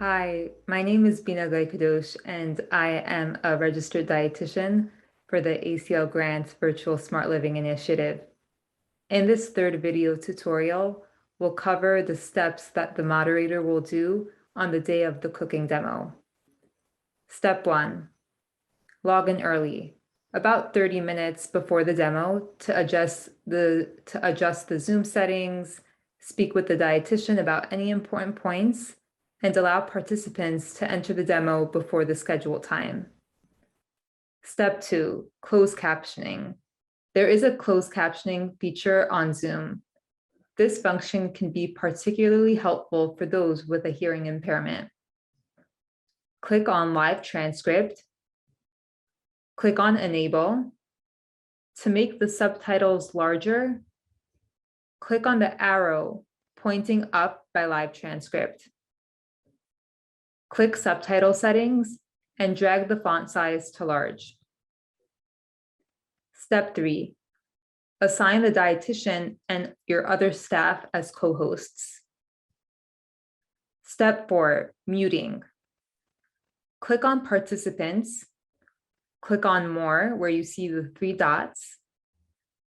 Hi, my name is Bina Gaikadosh, and I am a registered dietitian for the ACL Grants Virtual Smart Living Initiative. In this third video tutorial, we'll cover the steps that the moderator will do on the day of the cooking demo. Step 1, log in early, about 30 minutes before the demo to adjust the Zoom settings, speak with the dietitian about any important points, and allow participants to enter the demo before the scheduled time. Step 2, closed captioning. There is a closed captioning feature on Zoom. This function can be particularly helpful for those with a hearing impairment. Click on Live Transcript. Click on Enable. To make the subtitles larger, click on the arrow pointing up by Live Transcript. Click Subtitle Settings and drag the font size to large. Step 3, assign the dietitian and your other staff as co-hosts. Step 4, muting. Click on Participants, click on More where you see the 3 dots.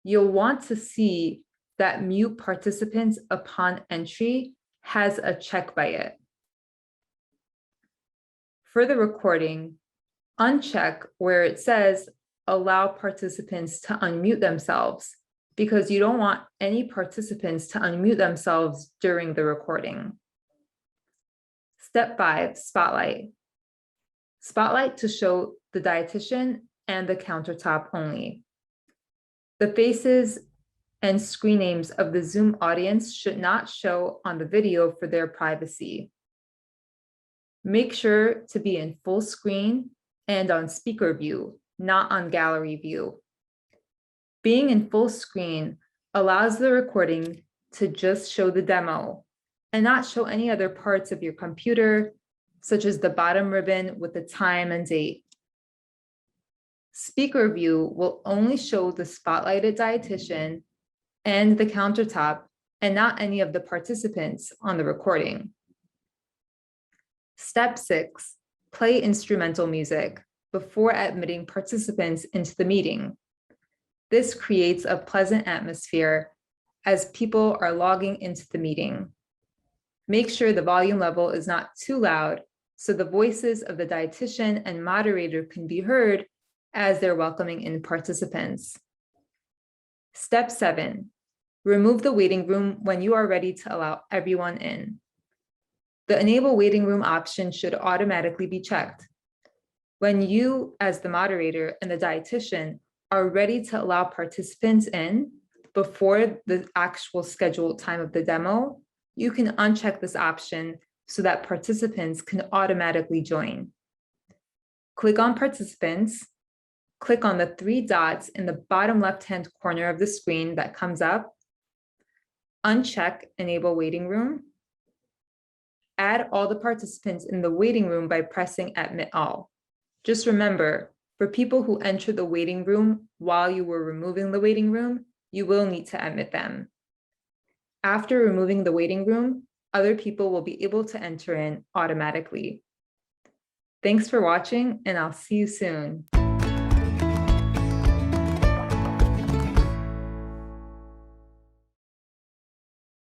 You'll want to see that Mute Participants upon entry has a check by it. For the recording, uncheck where it says allow participants to unmute themselves because you don't want any participants to unmute themselves during the recording. Step 5, spotlight. Spotlight to show the dietitian and the countertop only. The faces and screen names of the Zoom audience should not show on the video for their privacy. Make sure to be in full screen and on speaker view, not on gallery view. Being in full screen allows the recording to just show the demo and not show any other parts of your computer, such as the bottom ribbon with the time and date. Speaker view will only show the spotlighted dietitian and the countertop and not any of the participants on the recording. Step 6, play instrumental music before admitting participants into the meeting. This creates a pleasant atmosphere as people are logging into the meeting. Make sure the volume level is not too loud so the voices of the dietitian and moderator can be heard as they're welcoming in participants. Step 7, remove the waiting room when you are ready to allow everyone in. The Enable Waiting Room option should automatically be checked. When you, as the moderator and the dietitian, are ready to allow participants in before the actual scheduled time of the demo, you can uncheck this option so that participants can automatically join. Click on Participants, click on the 3 dots in the bottom left-hand corner of the screen that comes up, uncheck Enable Waiting Room, add all the participants in the waiting room by pressing Admit All. Just remember, for people who enter the waiting room while you were removing the waiting room, you will need to admit them. After removing the waiting room, other people will be able to enter in automatically. Thanks for watching, and I'll see you soon.